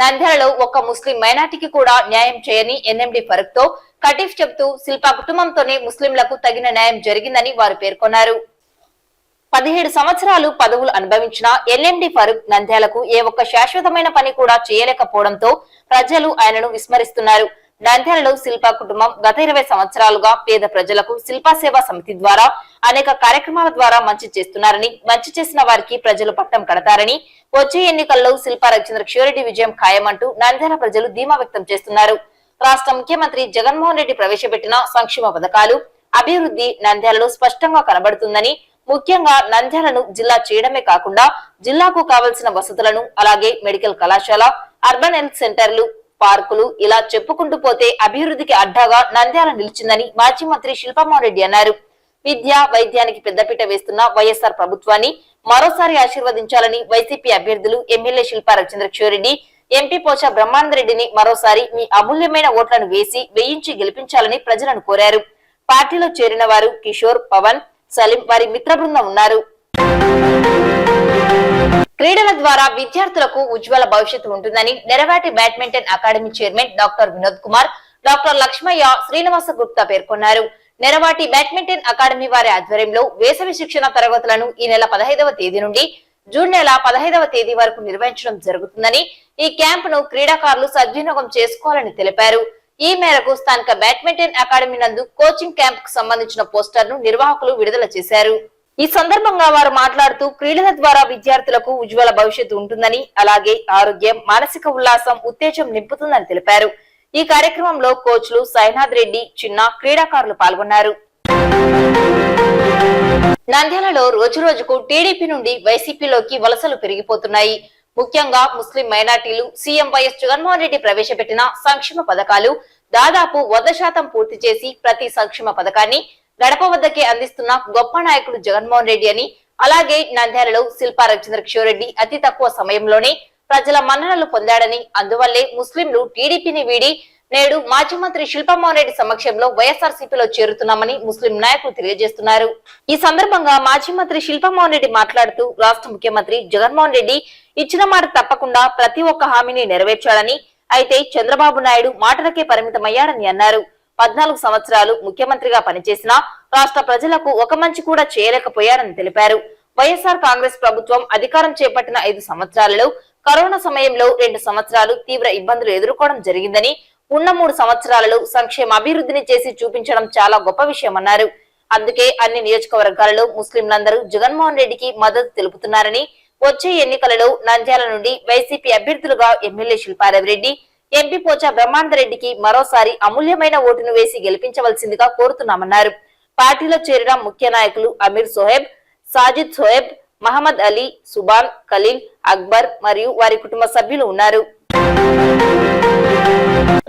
A: నంద్యాలలో ఒక్క ముస్లిం మైనార్టీకి కూడా న్యాయం చేయని ఎన్ఎండి ఫరూక్ తో కటీఫ్ చెబుతూ శిల్పా కుటుంబంతోనే ముస్లింలకు తగిన న్యాయం జరిగిందని వారు పేర్కొన్నారు. 17 సంవత్సరాలు పదవులు అనుభవించిన ఎన్ఎండి ఫరూక్ నంద్యాలకు ఏ ఒక్క శాశ్వతమైన పని కూడా చేయలేకపోవడంతో ప్రజలు ఆయనను విస్మరిస్తున్నారు. నంద్యాలలో శిల్పా కుటుంబం గత 20 సంవత్సరాలుగా పేద ప్రజలకు శిల్పా సేవా సమితి ద్వారా అనేక కార్యక్రమాల ద్వారా మంచి చేస్తున్నారని, మంచి చేసిన వారికి ప్రజలు పట్టం కడతారని, వచ్చే ఎన్నికల్లో శిల్పా రవిచంద్ర కిషోరెడ్డి విజయం ఖాయమంటూ నంద్యాల ప్రజలు ధీమా వ్యక్తం చేస్తున్నారు. రాష్ట్ర ముఖ్యమంత్రి జగన్మోహన్ రెడ్డి ప్రవేశపెట్టిన సంక్షేమ పథకాలు, అభివృద్ధి నంద్యాలలో స్పష్టంగా కనబడుతుందని, ముఖ్యంగా నంద్యాలను జిల్లా చేయడమే కాకుండా జిల్లాకు కావలసిన వసతులను, అలాగే మెడికల్ కళాశాల, అర్బన్ హెల్త్ సెంటర్లు, పార్కులు ఇలా చెప్పుకుంటూ పోతే అభివృద్ధికి అడ్డాగా నంద్యాల నిలిచిందని మాజీ మంత్రి శిల్పామోహన్ రెడ్డి అన్నారు. విద్య, వైద్యానికి పెద్దపీట వేస్తున్న వైఎస్ఆర్ ప్రభుత్వాన్ని మరోసారి ఆశీర్వదించాలని వైసీపీ అభ్యర్థులు ఎమ్మెల్యే శిల్పా రవిచంద్ర కిషోరెడ్డి, ఎంపీ పోచా బ్రహ్మానందరెడ్డిని మరోసారి మీ అమూల్యమైన ఓట్లను వేయించి గెలిపించాలని ప్రజలను కోరారు. పార్టీలో చేరిన వారు కిషోర్, పవన్, సలీం వారి మిత్ర బృందం ఉన్నారు. క్రీడల ద్వారా విద్యార్థులకు ఉజ్వల భవిష్యత్తు ఉంటుందని Neravati badminton academy chairman doctor Vinod Kumar, doctor Lakshmaiah, Srinivasa Gupta పేర్కొన్నారు. నెరవాటి బ్యాడ్మింటన్ అకాడమీ వారి ఆధ్వర్యంలో వేసవి శిక్షణ తరగతులను ఈ నెల 15వ తేదీ నుండి జూన్ నెల 15వ తేదీ వరకు నిర్వహించడం జరుగుతుందని, ఈ క్యాంపును క్రీడాకారులు సద్వినియోగం చేసుకోవాలని తెలిపారు. ఈ మేరకు స్థానిక బ్యాడ్మింటన్ అకాడమీ నందు కోచింగ్ క్యాంప్ కు సంబంధించిన పోస్టర్ ను నిర్వాహకులు విడుదల చేశారు. ఈ సందర్భంగా వారు మాట్లాడుతూ క్రీడల ద్వారా విద్యార్థులకు ఉజ్వల భవిష్యత్తు ఉంటుందని, అలాగే ఆరోగ్యం, మానసిక ఉల్లాసం, ఉత్తేజం నింపుతుందని తెలిపారు. ఈ కార్యక్రమంలో కోచ్లు సాయినాథ్ రెడ్డి, చిన్న క్రీడాకారులు పాల్గొన్నారు. నంద్యాలలో రోజు రోజుకు టీడీపీ నుండి వైసీపీలోకి వలసలు పెరిగిపోతున్నాయి. ముఖ్యంగా ముస్లిం మైనార్టీలు సీఎం వైఎస్ జగన్మోహన్ రెడ్డి ప్రవేశపెట్టిన సంక్షేమ పథకాలు దాదాపు 100% పూర్తి చేసి ప్రతి సంక్షేమ పథకాన్ని గడప వద్దకే అందిస్తున్న గొప్ప నాయకుడు జగన్మోహన్ రెడ్డి అని, అలాగే నంద్యాలలో శిల్పా రవిచంద్ర కిషోరెడ్డి అతి తక్కువ సమయంలోనే ప్రజల మన్ననలు పొందాడని, అందువల్లే ముస్లింలు టీడీపీని వీడి నేడు మాజీ మంత్రి శిల్పామోహన్ రెడ్డి సమక్షంలో వైఎస్ఆర్సీపీలో చేరుతున్నామని ముస్లిం నాయకులు తెలియజేస్తున్నారు. ఈ సందర్భంగా మాజీ మంత్రి శిల్పామోహన్ రెడ్డి మాట్లాడుతూ రాష్ట్ర ముఖ్యమంత్రి జగన్మోహన్ రెడ్డి ఇచ్చిన మాట తప్పకుండా ప్రతి ఒక్క హామీని నెరవేర్చాలని, అయితే చంద్రబాబు నాయుడు మాటలకే పరిమితమయ్యాడని అన్నారు. 14 సంవత్సరాలు ముఖ్యమంత్రిగా పనిచేసినా రాష్ట్ర ప్రజలకు ఒక మంచి కూడా చేయలేకపోయారని తెలిపారు. వైఎస్ఆర్ కాంగ్రెస్ ప్రభుత్వం అధికారం చేపట్టిన 5 సంవత్సరాలలో కరోనా సమయంలో 2 సంవత్సరాలు తీవ్ర ఇబ్బందులు ఎదుర్కోవడం జరిగిందని, ఉన్న 3 సంవత్సరాలలో సంక్షేమ అభివృద్ధిని చేసి చూపించడం చాలా గొప్ప విషయమన్నారు. అందుకే అన్ని నియోజకవర్గాలలో ముస్లింలందరూ జగన్మోహన్ రెడ్డికి మద్దతు తెలుపుతున్నారని, వచ్చే ఎన్నికలలో నంద్యాల నుండి వైసీపీ అభ్యర్థులుగా ఎమ్మెల్యే శిల్పారెడ్డి, ఎంపీ పోచా బ్రహ్మానందరెడ్డికి మరోసారి అమూల్యమైన ఓటును వేసి గెలిపించవలసిందిగా కోరుతున్నామన్నారు. పార్టీలో చేరిన ముఖ్య నాయకులు అమీర్ సోహెబ్, సాజిద్ సోహెబ్, మహమ్మద్ అలీ, సుబాన్, ఖలీల్, అక్బర్ మరియు వారి కుటుంబ సభ్యులు ఉన్నారు.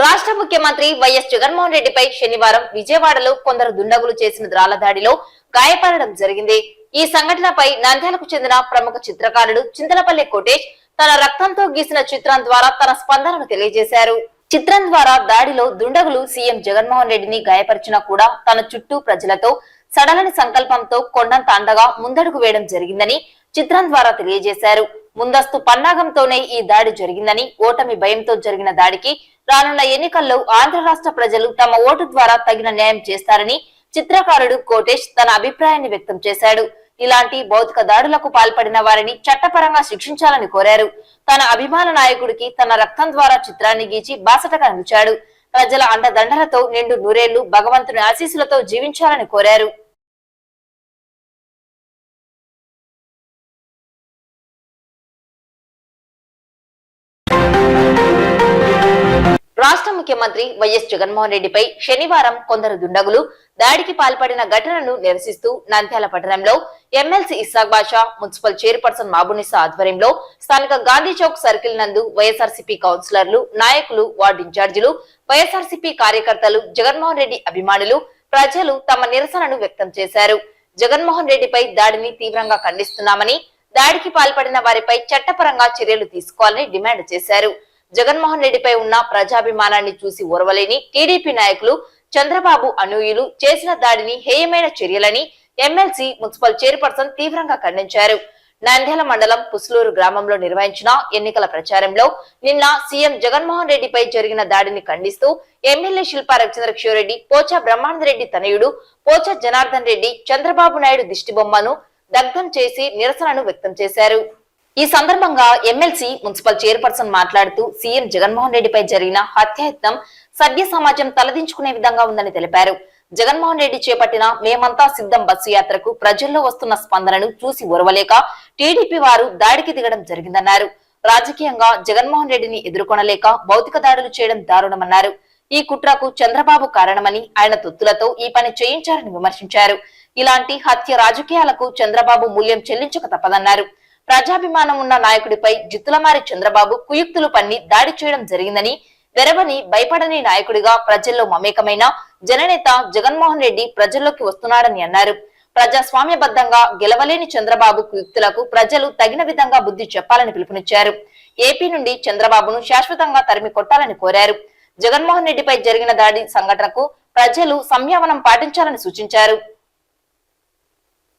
A: రాష్ట్ర ముఖ్యమంత్రి వైఎస్ జగన్మోహన్ రెడ్డిపై శనివారం విజయవాడలో కొందరు దుండగులు చేసిన ద్రాల దాడిలో గాయపడడం జరిగింది. ఈ సంఘటనపై నంద్యాలకు చెందిన ప్రముఖ చిత్రకారుడు చింతలపల్లి కోటేష్ తన రక్తంతో గీసిన చిత్రం ద్వారా తన స్పందనను తెలియజేశారు. చిత్రం ద్వారా దాడిలో దుండగులు సీఎం జగన్మోహన్ రెడ్డిని గాయపరిచినా కూడా తన చుట్టూ ప్రజలతో సడలని సంకల్పంతో కొండంత అండగా ముందడుగు వేయడం జరిగిందని చిత్రం ద్వారా తెలియజేశారు. ముందస్తు పన్నాగంతోనే ఈ దాడి జరిగిందని, ఓటమి భయంతో జరిగిన దాడికి రానున్న ఎన్నికల్లో ఆంధ్ర రాష్ట్ర ప్రజలు తమ ఓటు ద్వారా తగిన న్యాయం చేస్తారని చిత్రకారుడు కోటేష్ తన అభిప్రాయాన్ని వ్యక్తం చేశాడు. ఇలాంటి భౌతిక దాడులకు పాల్పడిన వారిని చట్టపరంగా శిక్షించాలని కోరారు. తన అభిమాన నాయకుడికి తన రక్తం ద్వారా చిత్రాన్ని గీచి బాసటగా నిలిచాడు. ప్రజల అండదండలతో నిండు నూరేళ్లు భగవంతుని ఆశీస్సులతో జీవించాలని కోరారు. రాష్ట్ర ముఖ్యమంత్రి వైఎస్ జగన్మోహన్ రెడ్డిపై శనివారం కొందరు దుండగులు దాడికి పాల్పడిన ఘటనను నిరసిస్తూ నంద్యాల పట్టణంలో ఎమ్మెల్సీ ఇస్సాక్ బాషా, మున్సిపల్ చైర్పర్సన్ మాబునిసా ఆధ్వర్యంలో స్థానిక గాంధీ చౌక్ సర్కిల్ నందు వైఎస్ఆర్సీపీ కౌన్సిలర్లు, నాయకులు, వార్డు ఇన్ఛార్జీలు, వైఎస్ఆర్సీపీ కార్యకర్తలు, జగన్మోహన్ రెడ్డి అభిమానులు, ప్రజలు తమ నిరసనను వ్యక్తం చేశారు. జగన్మోహన్ రెడ్డిపై దాడిని తీవ్రంగా ఖండిస్తున్నామని, దాడికి పాల్పడిన వారిపై చట్టపరంగా చర్యలు తీసుకోవాలని డిమాండ్ చేశారు. జగన్మోహన్ రెడ్డిపై ఉన్న ప్రజాభిమానాన్ని చూసి ఓర్వలేని టీడీపీ నాయకులు, చంద్రబాబు అనుయూయులు చేసిన దాడిని హేయమైన చర్యలని ఎమ్మెల్సీ, మున్సిపల్ చైర్పర్సన్ తీవ్రంగా ఖండించారు. నంద్యాల మండలం పుస్లూరు గ్రామంలో నిర్వహించిన ఎన్నికల ప్రచారంలో నిన్న సీఎం జగన్మోహన్ రెడ్డిపై జరిగిన దాడిని ఖండిస్తూ ఎమ్మెల్యే శిల్పా రవిచంద్రకిషోరెడ్డి, పోచా బ్రహ్మానందరెడ్డి తనయుడు పోచా జనార్దన్ రెడ్డి చంద్రబాబు నాయుడు దిష్టిబొమ్మను దగ్ధం చేసి నిరసనను వ్యక్తం చేశారు. ఈ సందర్భంగా ఎమ్మెల్సీ మున్సిపల్ చైర్పర్సన్ మాట్లాడుతూ సీఎం జగన్మోహన్ రెడ్డిపై జరిగిన హత్యాయత్నం సభ్య సమాజం తలదించుకునే విధంగా ఉందని తెలిపారు. జగన్మోహన్ రెడ్డి చేపట్టిన మేమంతా సిద్ధం బస్సు యాత్రకు ప్రజల్లో వస్తున్న స్పందనను చూసి ఓర్వలేక టీడీపీ వారు దాడికి దిగడం జరిగిందన్నారు. రాజకీయంగా జగన్మోహన్ రెడ్డిని ఎదుర్కొనలేక భౌతిక దాడులు చేయడం దారుణమన్నారు. ఈ కుట్రకు చంద్రబాబు కారణమని, ఆయన తొత్తులతో ఈ పని చేయించారని విమర్శించారు. ఇలాంటి హత్య రాజకీయాలకు చంద్రబాబు మూల్యం చెల్లించక తప్పదన్నారు. ప్రజాభిమానం ఉన్న నాయకుడిపై జిత్తులమారి చంద్రబాబు కుయుక్తులు పన్ని దాడి చేయడం జరిగిందని, వెరవని భయపడని నాయకుడిగా ప్రజల్లో మమేకమైన జననేత జగన్మోహన్ రెడ్డి ప్రజల్లోకి వస్తున్నాడని అన్నారు. ప్రజాస్వామ్యబద్ధంగా గెలవలేని చంద్రబాబు కుయుక్తులకు ప్రజలు తగిన విధంగా బుద్ధి చెప్పాలని పిలుపునిచ్చారు. ఏపీ నుండి చంద్రబాబును శాశ్వతంగా తరిమి కొట్టాలని కోరారు. జగన్మోహన్ రెడ్డిపై జరిగిన దాడి సంఘటనకు ప్రజలు సంయమనం పాటించాలని సూచించారు.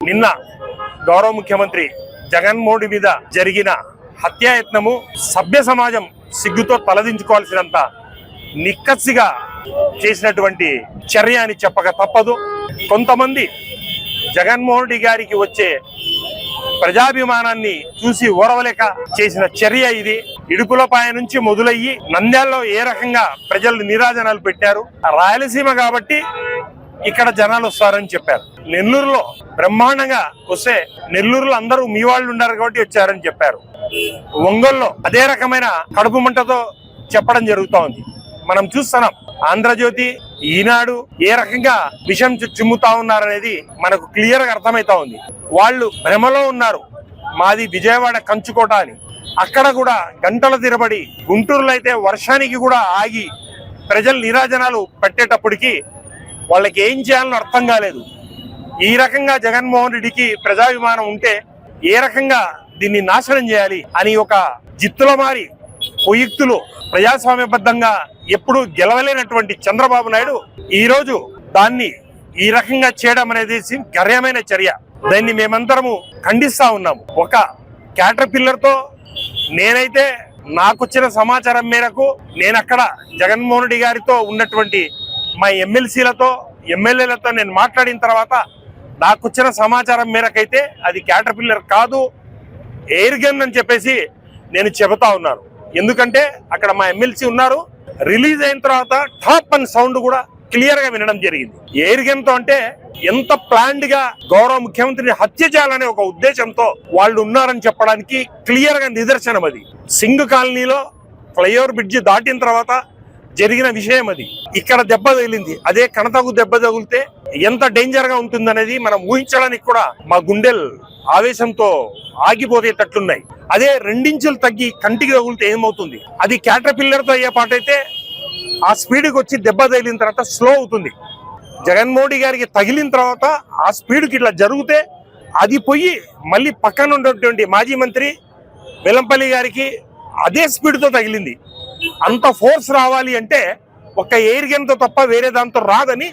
C: నిన్న గౌరవ ముఖ్యమంత్రి జగన్మోహన్ మీద జరిగిన హత్యాయత్నము సభ్య సమాజం సిగ్గుతో తలదించుకోవాల్సినంత నిక్కచ్చిగా చేసినటువంటి చర్య అని చెప్పక తప్పదు. కొంతమంది జగన్మోహన్ రెడ్డి గారికి వచ్చే ప్రజాభిమానాన్ని చూసి ఓరవలేక చేసిన చర్య ఇది. ఇడుపులపాయ నుంచి మొదలయ్యి నంద్యాలలో ఏ రకంగా ప్రజలు నీరాజనాలు పెట్టారు. రాయలసీమ కాబట్టి ఇక్కడ జనాలు వస్తారని చెప్పారు. నెల్లూరులో బ్రహ్మాండంగా వస్తే నెల్లూరులో అందరూ మీ వాళ్ళు ఉన్నారు కాబట్టి వచ్చారని చెప్పారు. ఒంగోలులో అదే రకమైన కడుపు మంటతో చెప్పడం జరుగుతూ ఉంది. మనం చూస్తున్నాం. ఆంధ్రజ్యోతి, ఈనాడు ఏ రకంగా విషం చిమ్ముతా ఉన్నారనేది మనకు క్లియర్ గా అర్థమైతా ఉంది. వాళ్ళు భ్రమలో ఉన్నారు. మాది విజయవాడ కంచుకోట అని. అక్కడ కూడా గంటల తిరబడి, గుంటూరులో అయితే వర్షానికి కూడా ఆగి ప్రజలు నీరాజనాలు పెట్టేటప్పటికి వాళ్ళకి ఏం చేయాలని అర్థం కాలేదు. ఈ రకంగా జగన్మోహన్ రెడ్డికి ప్రజాభిమానం ఉంటే ఏ రకంగా దీన్ని నాశనం చేయాలి అని ఒక జిత్తులమారి కుయుక్తులు ప్రజాస్వామ్యబద్ధంగా ఎప్పుడు గెలవలేనటువంటి చంద్రబాబు నాయుడు ఈ రోజు దాన్ని ఈ రకంగా చేయడం అనేది గర్యమైన చర్య. దాన్ని మేమందరము ఖండిస్తా ఉన్నాము. ఒక క్యాటర్పిల్లర్ తో నేనైతే నాకొచ్చిన సమాచారం మేరకు నేను అక్కడ జగన్మోహన్ రెడ్డి గారితో ఉన్నటువంటి మా ఎమ్మెల్సీలతో, ఎమ్మెల్యేలతో నేను మాట్లాడిన తర్వాత నాకొచ్చిన సమాచారం మేరకైతే అది క్యాటర్పిల్లర్ కాదు, ఎయిర్ గన్ అని చెప్పేసి నేను చెబుతా ఉన్నాను. ఎందుకంటే అక్కడ మా ఎమ్మెల్సీ ఉన్నారు. రిలీజ్ అయిన తర్వాత టాప్ అండ్ సౌండ్ కూడా క్లియర్ గా వినడం జరిగింది. ఎయిర్ గన్ తో అంటే ఎంత ప్లాన్డ్ గా గౌరవ ముఖ్యమంత్రిని హత్య చేయాలనే ఒక ఉద్దేశంతో వాళ్ళు ఉన్నారని చెప్పడానికి క్లియర్ గా నిదర్శనం అది. సింగ్ కాలనీలో ఫ్లైఓవర్ బ్రిడ్జి దాటిన తర్వాత జరిగిన విషయం అది. ఇక్కడ దెబ్బ తగిలింది. అదే కణతకు దెబ్బ తగిలితే ఎంత డేంజర్ గా ఉంటుందనేది మనం ఊహించడానికి కూడా మా గుండెలు ఆవేశంతో ఆగిపోయేటట్లున్నాయి. అదే 2 ఇంచులు తగ్గి కంటికి తగిలితే ఏమవుతుంది? అది క్యాటర్పిల్లర్ తో అయ్యే పాటైతే ఆ స్పీడ్కి వచ్చి దెబ్బ తగిలిన తర్వాత స్లో అవుతుంది. జగన్మోహన్ గారికి తగిలిన తర్వాత ఆ స్పీడ్కి ఇట్లా జరిగితే అది పోయి మళ్ళీ పక్కన ఉన్నటువంటి మాజీ మంత్రి వెల్లంపల్లి గారికి అదే స్పీడ్తో తగిలింది. అంత ఫోర్స్ రావాలి అంటే ఒక ఎయిర్ గన్ తో తప్ప వేరే దాంతో రాదని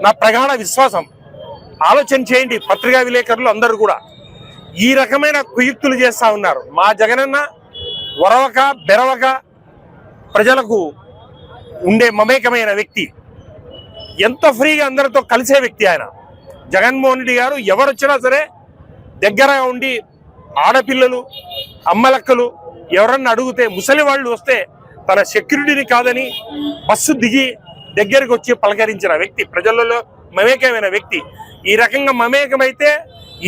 C: నా ప్రగాఢ విశ్వాసం. ఆలోచన చేయండి పత్రికా విలేకరులు అందరూ కూడా. ఈ రకమైన కుయుక్తులు చేస్తా ఉన్నారు. మా జగనన్న వరవక బెరవక ప్రజలకు ఉండే మమేకమైన వ్యక్తి. ఎంత ఫ్రీగా అందరితో కలిసే వ్యక్తి ఆయన. జగన్మోహన్ రెడ్డి గారు ఎవరు వచ్చినా సరే దగ్గరగా ఉండి ఆడపిల్లలు, అమ్మలక్కలు ఎవరన్నా అడిగితే, ముసలి వాళ్ళు వస్తే తన సెక్యూరిటీని కాదని బస్సు దిగి దగ్గరికి వచ్చి పలకరించిన వ్యక్తి, ప్రజలలో మమేకమైన వ్యక్తి. ఈ రకంగా మమేకమైతే,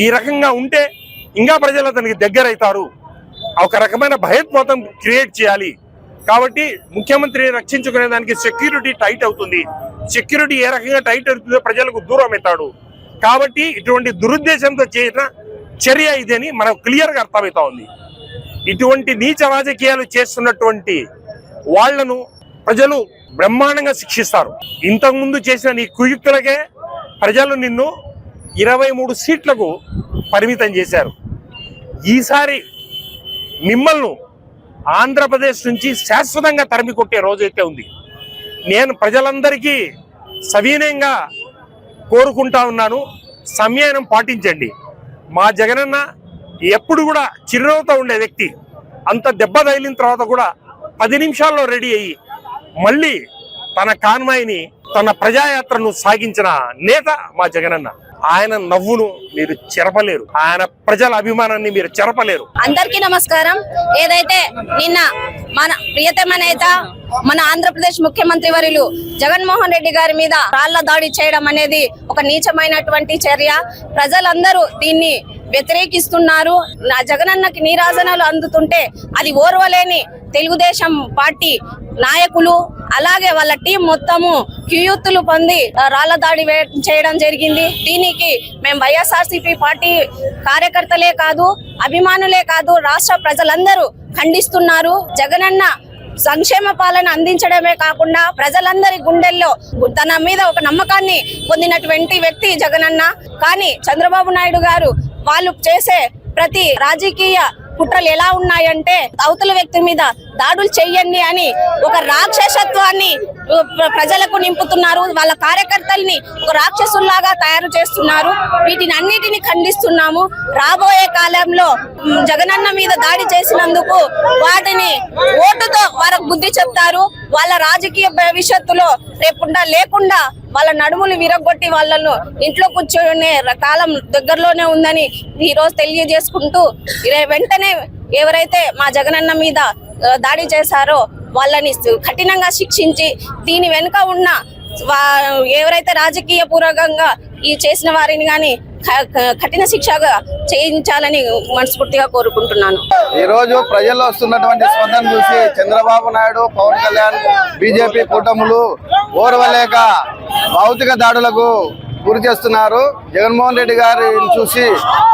C: ఈ రకంగా ఉంటే ఇంకా ప్రజలు అతనికి దగ్గర అవుతారు. ఒక రకమైన భయోత్పాతం క్రియేట్ చేయాలి. కాబట్టి ముఖ్యమంత్రిని రక్షించుకునే దానికి సెక్యూరిటీ టైట్ అవుతుంది. సెక్యూరిటీ ఏ రకంగా టైట్ అవుతుందో ప్రజలకు దూరం అవుతాడు. కాబట్టి ఇటువంటి దురుద్దేశంతో చేసిన చర్య ఇదని మనకు క్లియర్గా అర్థమవుతా ఉంది. ఇటువంటి నీచ రాజకీయాలు చేస్తున్నటువంటి వాళ్లను ప్రజలు బ్రహ్మాండంగా శిక్షిస్తారు. ఇంతకుముందు చేసిన నీ కుయుక్తులకే ప్రజలు నిన్ను 23 సీట్లకు పరిమితం చేశారు. ఈసారి మిమ్మల్ని ఆంధ్రప్రదేశ్ నుంచి శాశ్వతంగా తరిమి కొట్టే రోజైతే ఉంది. నేను ప్రజలందరికీ సవినయంగా కోరుకుంటా ఉన్నాను, సంయమనం పాటించండి. మా జగనన్న ఎప్పుడు కూడా చిరునవ్వుతో ఉండే వ్యక్తి. అంత దెబ్బ తగిలిన తర్వాత కూడా 10 నిమిషాల్లో రెడీ అయ్యి మళ్ళీ తన కాన్వాయ్ని, తన ప్రజాయాత్రను సాగించిన నేత మా జగనన్న. ఆయన నవ్వును మీరు చెరపలేరు, ఆయన ప్రజల అభిమానాన్ని మీరు చెరపలేరు.
G: అందరికీ నమస్కారం. ఏదైతే నిన్న మన ప్రియతమ నేత, మన ఆంధ్రప్రదేశ్ ముఖ్యమంత్రి వర్యులు జగన్మోహన్ రెడ్డి గారి మీద రాళ్ల దాడి చేయడం అనేది ఒక నీచమైనటువంటి చర్య. ప్రజలందరూ దీన్ని వ్యతిరేకిస్తున్నారు. నా జగనన్నకి నీరాజనాలు అందుతుంటే అది ఓర్వలేని తెలుగుదేశం పార్టీ నాయకులు అలాగే వాళ్ళ టీం మొత్తము క్యూయూత్తులు పొంది రాళ్ల దాడి చేయడం జరిగింది. దీనికి మేము వైఎస్ఆర్సీపీ పార్టీ కార్యకర్తలే కాదు, అభిమానులే కాదు, రాష్ట్ర ప్రజలందరూ ఖండిస్తున్నారు. జగనన్న సంక్షేమ పాలన అందించడమే కాకుండా ప్రజలందరి గుండెల్లో తన మీద ఒక నమ్మకాన్ని పొందినటువంటి వ్యక్తి జగనన్న. కానీ చంద్రబాబు నాయుడు గారు వాళ్ళు చేసే ప్రతి రాజకీయ కుట్రలు ఎలా ఉన్నాయంటే అవతల వ్యక్తి మీద దాడులు చెయ్యండి అని ఒక రాక్షసత్వాన్ని ప్రజలకు నింపుతున్నారు. వాళ్ళ కార్యకర్తల్ని ఒక రాక్షసుల్లాగా తయారు చేస్తున్నారు. వీటిని అన్నిటిని ఖండిస్తున్నాము. రాబోయే కాలంలో జగనన్న మీద దాడి చేసినందుకు వాటిని ఓటుతో వారికి బుద్ధి చెప్తారు. వాళ్ళ రాజకీయ భవిష్యత్తులో రేపుండా లేకుండా వాళ్ళ నడుములు విరగొట్టి వాళ్ళను ఇంట్లో కూర్చొనే కాలం దగ్గరలోనే ఉందని ఈ రోజు తెలియజేసుకుంటూ వెంటనే ఎవరైతే మా జగనన్న మీద దాడి చేశారో వాళ్ళని కఠినంగా శిక్షించి దీని వెనుక ఉన్న ఎవరైతే రాజకీయ పూర్వకంగా ఈ చేసిన వారిని గాని కఠిన శిక్షగా చేయించాలని మనస్ఫూర్తిగా కోరుకుంటున్నాను.
I: ఈ రోజు ప్రజల్లో వస్తున్నటువంటి స్పందన చూసి చంద్రబాబు నాయుడు, పవన్ కళ్యాణ్, బీజేపీ కూటములు ఓర్వలేక భౌతిక దాడులకు గురి చేస్తున్నారు. జగన్మోహన్ రెడ్డి గారిని చూసి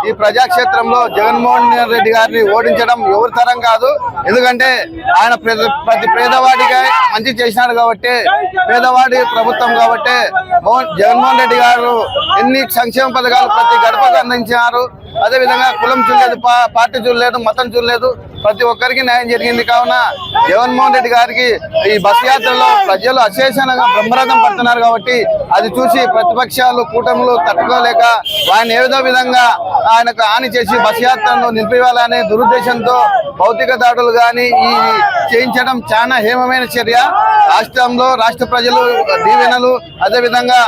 I: ఈ ప్రజాక్షేత్రంలో జగన్మోహన్ రెడ్డి గారిని ఓడించడం ఎవరి తరం కాదు. ఎందుకంటే ఆయన ప్రతి పేదవాడిగా మంచి చేసినాడు కాబట్టి, పేదవాడి ప్రభుత్వం కాబట్టి జగన్మోహన్ రెడ్డి గారు ఎన్ని సంక్షేమ పథకాలు ప్రతి గడపకు అందించినారు. అదేవిధంగా కులం చూడలేదు, పార్టీ చూడలేదు, మతం చూడలేదు, ప్రతి ఒక్కరికి న్యాయం జరిగింది. కావున జగన్మోహన్ రెడ్డి గారికి ఈ బస్ యాత్రలో ప్రజలు అశేషంగా బ్రహ్మరథం పడుతున్నారు కాబట్టి అది చూసి ప్రతిపక్షాలు, కూటములు తట్టుకోలేక ఆయన ఏదో విధంగా ఆయనకు హాని చేసి బస్ యాత్రను నిలిపివేయాలనే దురుద్దేశంతో భౌతిక దాడులు కానీ ఈ చేయించడం చాలా హేమమైన చర్య. రాష్ట్రంలో రాష్ట్ర ప్రజలు దీవెనలు, అదేవిధంగా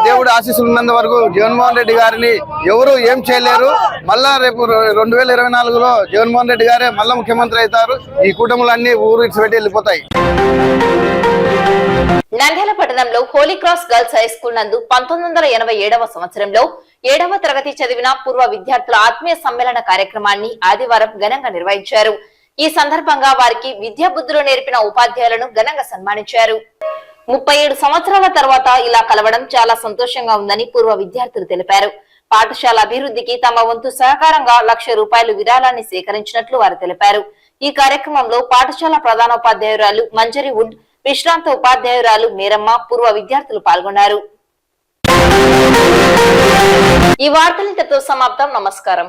I: దేవుడు ఆశీస్సులు ఉన్నంత వరకు జగన్మోహన్ రెడ్డి గారిని ఎవరు ఏం చేయలేరు. మళ్ళా రేపు 2024లో జగన్మోహన్ రెడ్డి గారే మళ్ళా ముఖ్యమంత్రి అవుతారు. ఈ కూటములన్నీ ఊరు ఇచ్చిపెట్టి వెళ్ళిపోతాయి.
A: నంద్యాల పట్టణంలో Holy Cross girls high school నందు 1987వ సంవత్సరంలో 7వ తరగతి చదివిన పూర్వ విద్యార్థుల ఆత్మీయ సమ్మేళన కార్యక్రమాన్ని ఆదివారం ఘనంగా నిర్వహించారు. ఈ సందర్భంగా వారికి విద్యా బుద్ధులు నేర్పిన ఉపాధ్యాయులను ఘనంగా సన్మానించారు. 37 సంవత్సరాల తర్వాత ఇలా కలవడం చాలా సంతోషంగా ఉందని పూర్వ విద్యార్థులు తెలిపారు. పాఠశాల అభివృద్ధికి తమ వంతు సహకారంగా ₹1,00,000 విరాళాన్ని సేకరించినట్లు వారు తెలిపారు. ఈ కార్యక్రమంలో పాఠశాల ప్రధానోపాధ్యాయురాలు మంజరి వుడ్, విశ్రాంత ఉపాధ్యాయురాలు మేరమ్మ, పూర్వ విద్యార్థులు పాల్గొన్నారు. ఈ వార్తలు ఇంతతో సమాప్తం. నమస్కారం.